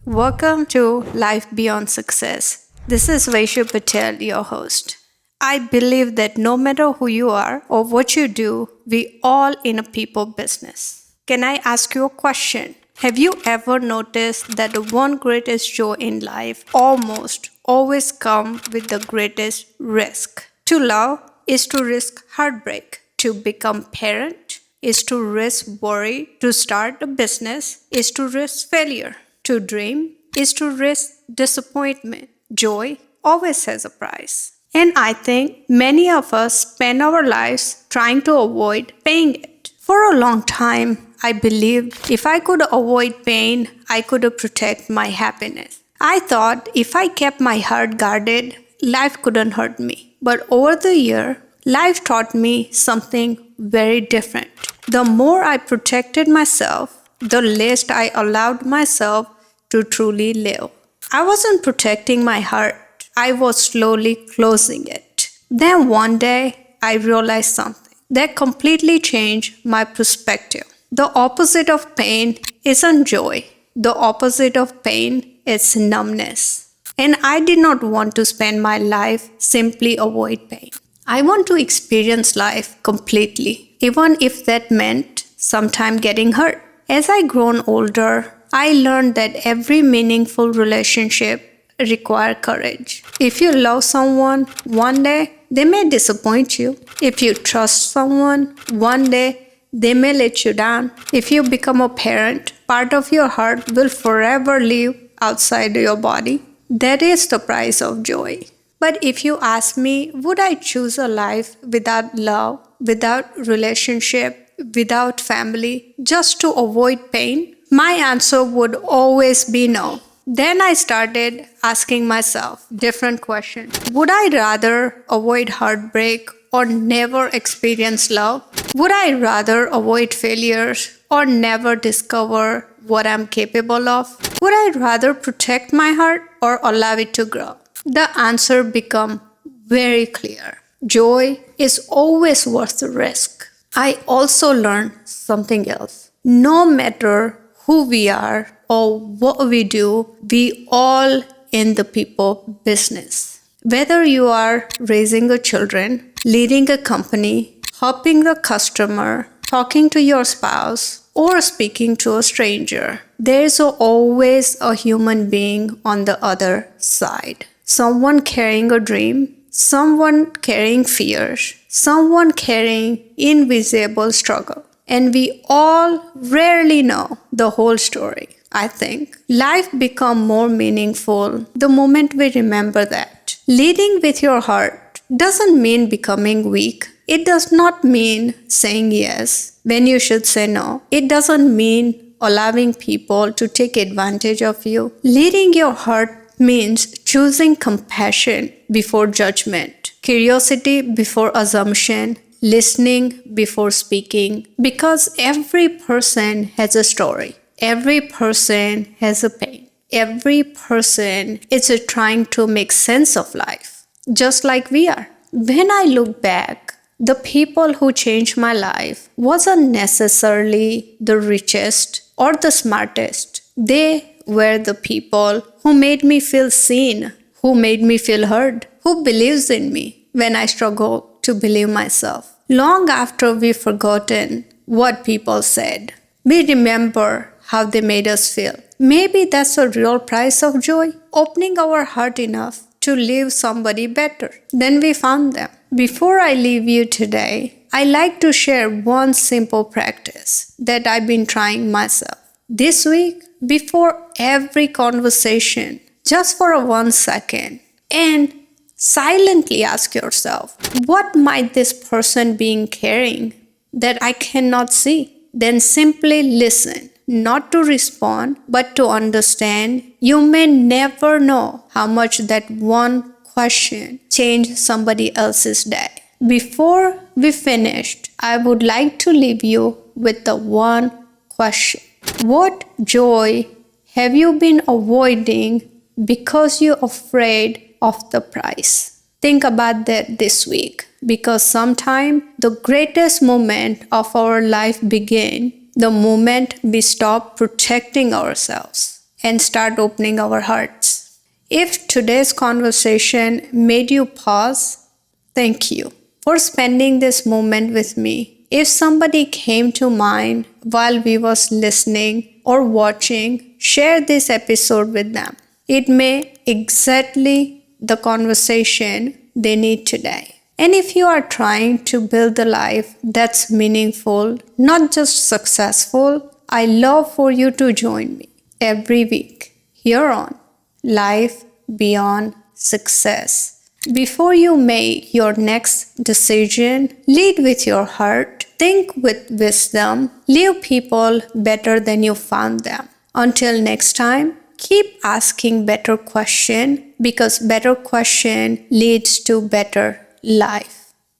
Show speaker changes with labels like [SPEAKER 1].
[SPEAKER 1] Welcome to Life Beyond Success. This is Vishu Patel, your host. I believe that no matter who you are or what you do, we all in a people business. Can I ask you a question? Have you ever noticed that the one greatest joy in life almost always come with the greatest risk? To love is to risk heartbreak. To become parent is to risk worry. To start a business is to risk failure. To dream is to risk disappointment. Joy always has a price. And I think many of us spend our lives trying to avoid paying it. For a long time, I believed if I could avoid pain, I could protect my happiness. I thought if I kept my heart guarded, life couldn't hurt me. But over the year, life taught me something very different. The more I protected myself, the less I allowed myself to truly live. I wasn't protecting my heart, I was slowly closing it. Then one day, I realized something that completely changed my perspective. The opposite of pain isn't joy, the opposite of pain is numbness. And I did not want to spend my life simply avoid pain. I want to experience life completely, even if that meant sometime getting hurt. As I grown older, I learned that every meaningful relationship requires courage. If you love someone, one day they may disappoint you. If you trust someone, one day they may let you down. If you become a parent, part of your heart will forever live outside your body. That is the price of joy. But if you ask me, would I choose a life without love, without relationship, without family, just to avoid pain? My answer would always be no. Then I started asking myself different questions. Would I rather avoid heartbreak or never experience love? Would I rather avoid failures or never discover what I'm capable of? Would I rather protect my heart or allow it to grow? The answer became very clear. Joy is always worth the risk. I also learned something else. No matter who we are or what we do, we all in the people business. Whether you are raising a children, leading a company, helping the customer, talking to your spouse, or speaking to a stranger, there is always a human being on the other side. Someone carrying a dream, someone carrying fears, someone carrying invisible struggle. And we all rarely know the whole story. I think life becomes more meaningful the moment we remember that. Leading with your heart doesn't mean becoming weak. It does not mean saying yes when you should say no. It doesn't mean allowing people to take advantage of you. Leading your heart means choosing compassion before judgment, curiosity before assumption, listening before speaking, because every person has a story. Every person has a pain. Every person is trying to make sense of life, just like we are. When I look back, the people who changed my life wasn't necessarily the richest or the smartest. They were the people who made me feel seen, who made me feel heard, who believes in me when I struggle to believe myself. Long after we've forgotten what people said, we remember how they made us feel. Maybe that's the real price of joy, opening our heart enough to leave somebody better than we found them. Before I leave you today, I like to share one simple practice that I've been trying myself. This week, before every conversation, just for 1 second, and silently ask yourself, what might this person be carrying that I cannot see? Then simply listen, not to respond, but to understand. You may never know how much that one question changed somebody else's day. Before we finished, I would like to leave you with the one question. What joy have you been avoiding because you're afraid of the price? Think about that this week, because sometimes the greatest moment of our life begin the moment we stop protecting ourselves and start opening our hearts. If today's conversation made you pause, thank you for spending this moment with me. If somebody came to mind while we was listening or watching, share this episode with them. It may exactly the conversation they need today. And if you are trying to build a life that's meaningful, not just successful, I love for you to join me every week here on Life Beyond Success. Before you make your next decision, lead with your heart, think with wisdom, leave people better than you found them. Until next time, keep asking better questions because better question leads to better life.